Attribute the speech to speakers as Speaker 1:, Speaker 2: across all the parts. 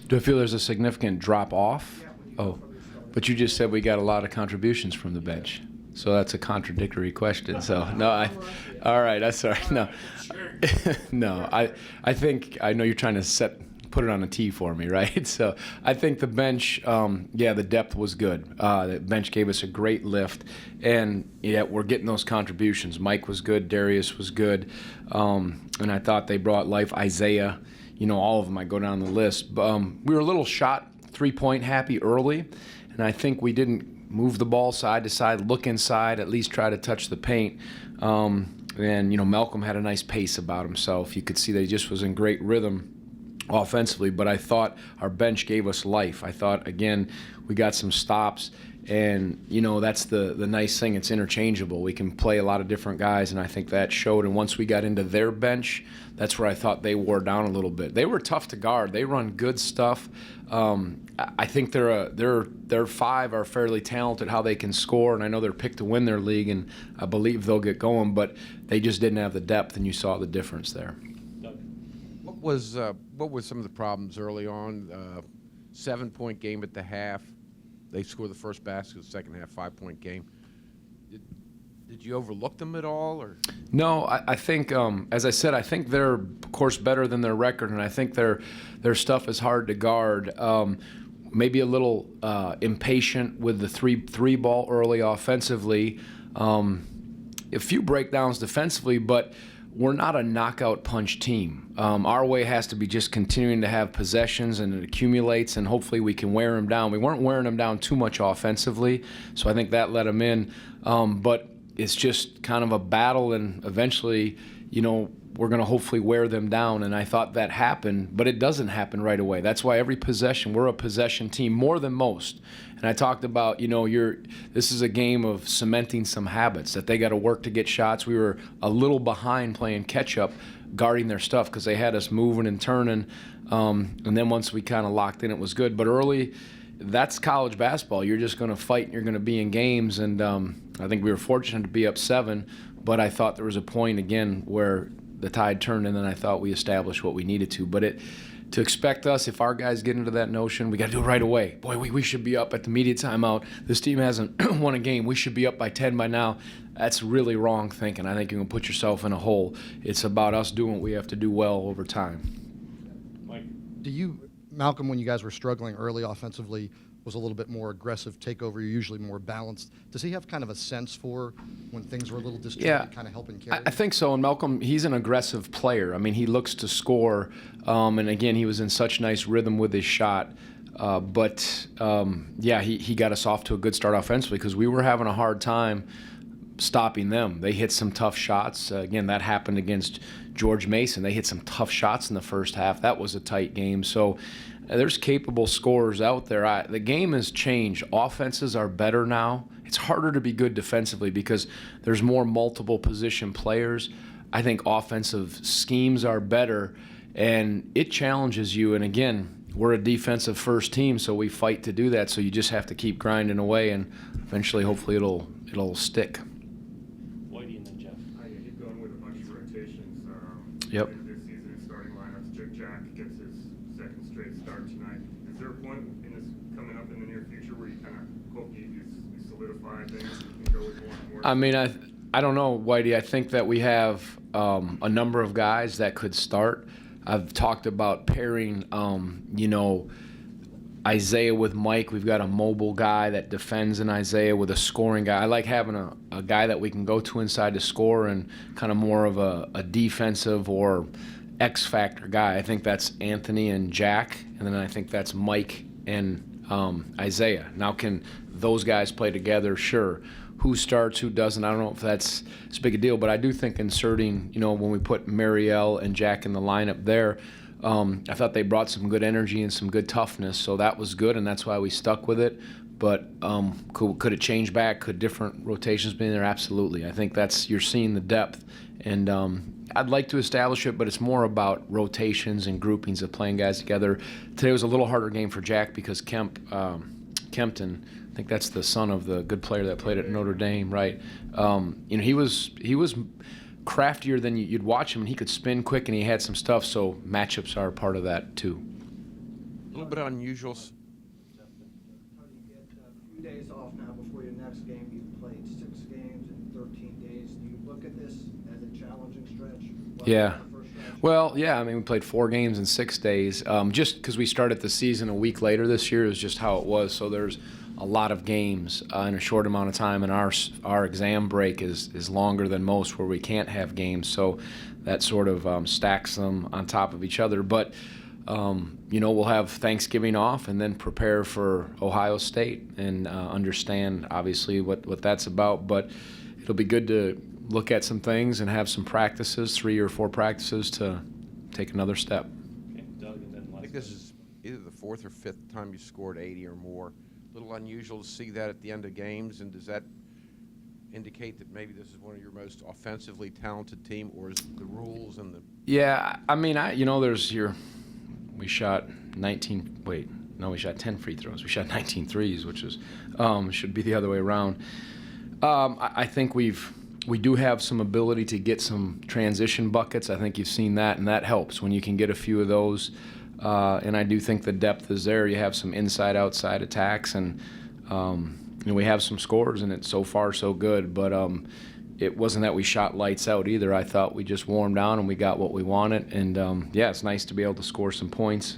Speaker 1: Do I feel there's a significant drop off? Oh, but you just said we got a lot of contributions from the bench. So that's a contradictory question. So no, all right, that's all right. No, no, I think I know you're trying to put it on a tee for me, right? So I think the bench, the depth was good. The bench gave us a great lift, and yeah, we're getting those contributions. Mike was good, Darius was good, and I thought they brought life. Isaiah, all of them. I go down the list. We were a little shot 3-point happy early, and I think we didn't move the ball side to side, look inside, at least try to touch the paint. And Malcolm had a nice pace about himself. You could see that he just was in great rhythm offensively, but I thought our bench gave us life. I thought, again, we got some stops, and that's the nice thing. It's interchangeable. We can play a lot of different guys, and I think that showed. And once we got into their bench, that's where I thought they wore down a little bit. They were tough to guard. They run good stuff. I think their five are fairly talented how they can score, and I know they're picked to win their league, and I believe they'll get going, but they just didn't have the depth, and you saw the difference there.
Speaker 2: What was some of the problems early on? 7-point game at the half. They score the first basket, the second half, 5-point game. Did you overlook them at all, or?
Speaker 1: No, I think, as I said, I think they're, of course, better than their record, and I think their stuff is hard to guard. Maybe a little impatient with the three ball early offensively. A few breakdowns defensively, but we're not a knockout punch team. Our way has to be just continuing to have possessions, and it accumulates, and hopefully we can wear them down. We weren't wearing them down too much offensively, so I think that let them in. But it's just kind of a battle, and eventually, we're going to hopefully wear them down, and I thought that happened, but it doesn't happen right away. That's why every possession, we're a possession team more than most. And I talked about, this is a game of cementing some habits, that they got to work to get shots. We were a little behind playing catch-up, guarding their stuff, because they had us moving and turning, and then once we kind of locked in, it was good. But early, that's college basketball. You're just going to fight, and you're going to be in games, and I think we were fortunate to be up 7, but I thought there was a point, again, where the tide turned, and then I thought we established what we needed to. But to expect us, if our guys get into that notion, we got to do it right away. Boy, we should be up at the media timeout. This team hasn't won a game. We should be up by 10 by now. That's really wrong thinking. I think you can put yourself in a hole. It's about us doing what we have to do well over time.
Speaker 3: Mike, Malcolm, when you guys were struggling early offensively, was a little bit more aggressive takeover. You're usually more balanced. Does he have kind of a sense for when things were a little disjointed, kind of helping carry?
Speaker 1: I think so. And Malcolm, he's an aggressive player. I mean, he looks to score. And again, he was in such nice rhythm with his shot. But he got us off to a good start offensively, because we were having a hard time stopping them. They hit some tough shots. Again, that happened against George Mason. They hit some tough shots in the first half. That was a tight game. So there's capable scorers out there. The game has changed. Offenses are better now. It's harder to be good defensively because there's more multiple position players. I think offensive schemes are better, and it challenges you. And again, we're a defensive first team, so we fight to do that. So you just have to keep grinding away, and eventually, hopefully, it'll stick.
Speaker 4: Whitey and then Jeff.
Speaker 5: You're going with a bunch of rotations.
Speaker 1: Yep.
Speaker 5: This season, starting lineups. Jack gets his second straight start tonight. Is there a point in this coming up in the near future where you kind of hope you solidify things and go with more?
Speaker 1: I mean, I don't know, Whitey. I think that we have a number of guys that could start. I've talked about pairing, Isaiah with Mike. We've got a mobile guy that defends in Isaiah with a scoring guy. I like having a guy that we can go to inside to score, and kind of more of a defensive or X-factor guy. I think that's Anthony and Jack, and then I think that's Mike and Isaiah. Now, can those guys play together? Sure. Who starts, who doesn't, I don't know if that's as big a deal, but I do think inserting, when we put Marielle and Jack in the lineup there, I thought they brought some good energy and some good toughness, so that was good, and that's why we stuck with it. But could it change back? Could different rotations be in there? Absolutely. I think you're seeing the depth, and I'd like to establish it, but it's more about rotations and groupings of playing guys together. Today was a little harder game for Jack because Kempton, I think that's the son of the good player that played at Notre Dame, right? He was craftier than you'd watch him, and he could spin quick, and he had some stuff, so matchups are part of that too.
Speaker 2: little bit unusual.
Speaker 6: How do you get a few days off now before your next game? You've played 6 games in 13 days. Do you look at this as a challenging stretch?
Speaker 1: Yeah.
Speaker 6: The first stretch?
Speaker 1: Well, yeah, I mean, we played 4 games in 6 days. Just because we started the season a week later this year is just how it was. So there's a lot of games in a short amount of time, and our exam break is longer than most where we can't have games. So that sort of stacks them on top of each other. But, we'll have Thanksgiving off and then prepare for Ohio State and understand, obviously, what that's about. But it'll be good to look at some things and have some practices, 3 or 4 practices to take another step.
Speaker 4: Okay, Doug, and then
Speaker 2: I think this is either the 4th or 5th time you scored 80 or more. A little unusual to see that at the end of games, and does that indicate that maybe this is one of your most offensively talented team, or is the rules and the...
Speaker 1: Yeah, I mean, we shot 10 free throws. We shot 19 threes, which is should be the other way around. I think we do have some ability to get some transition buckets. I think you've seen that, and that helps when you can get a few of those. And I do think the depth is there. You have some inside-outside attacks, and we have some scores, and it's so far so good. But it wasn't that we shot lights out either. I thought we just warmed down and we got what we wanted. And yeah, it's nice to be able to score some points.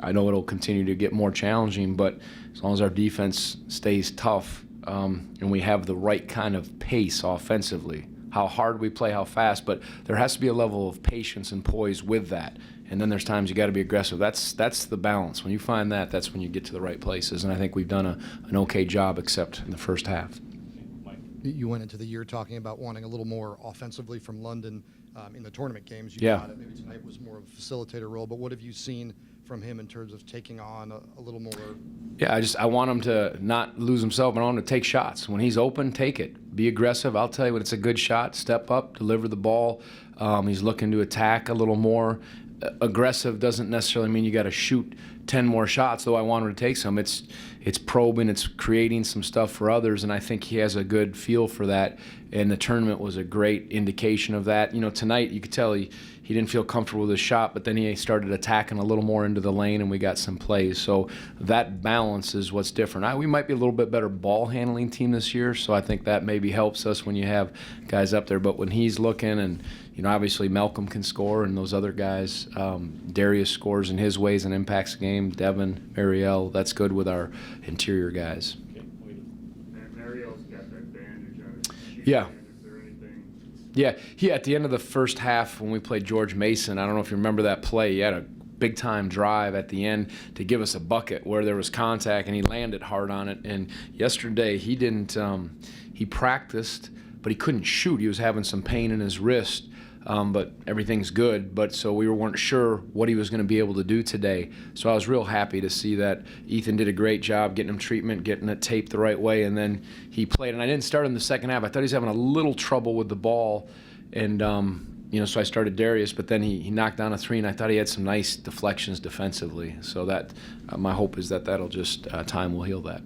Speaker 1: I know it'll continue to get more challenging, but as long as our defense stays tough and we have the right kind of pace offensively, how hard we play, how fast, but there has to be a level of patience and poise with that. And then there's times you got to be aggressive. That's the balance. When you find that, that's when you get to the right places. And I think we've done an okay job, except in the first half.
Speaker 4: Okay, Mike.
Speaker 3: You went into the year talking about wanting a little more offensively from London in the tournament games. You
Speaker 1: Yeah.
Speaker 3: got it. Maybe tonight was more of a facilitator role, but what have you seen from him in terms of taking on a little more?
Speaker 1: Yeah, I want him to not lose himself, but I want him to take shots. When he's open, take it. Be aggressive. I'll tell you when it's a good shot. Step up, deliver the ball. He's looking to attack a little more. Aggressive doesn't necessarily mean you got to shoot 10 more shots, though I want him to take some. It's probing, it's creating some stuff for others, and I think he has a good feel for that, and the tournament was a great indication of that. Tonight you could tell he didn't feel comfortable with his shot, but then he started attacking a little more into the lane, and we got some plays. So that balance is what's different. We might be a little bit better ball handling team this year, so I think that maybe helps us when you have guys up there. But when he's looking, and obviously Malcolm can score, and those other guys, Darius scores in his ways and impacts the game. Devin, Mariel, that's good with our interior guys.
Speaker 4: Okay, Whitey.
Speaker 5: Mariel's got that bandage on his cheek.
Speaker 1: Yeah.
Speaker 5: Is there anything?
Speaker 1: Yeah, at the end of the first half when we played George Mason, I don't know if you remember that play, he had a big-time drive at the end to give us a bucket where there was contact, and he landed hard on it. And yesterday he didn't he practiced, but he couldn't shoot. He was having some pain in his wrist. But everything's good. But so we weren't sure what he was going to be able to do today. So I was real happy to see that Ethan did a great job getting him treatment, getting it taped the right way, and then he played. And I didn't start in the second half. I thought he was having a little trouble with the ball, and so I started Darius. But then he knocked down a 3, and I thought he had some nice deflections defensively. So that my hope is that that'll just time will heal that.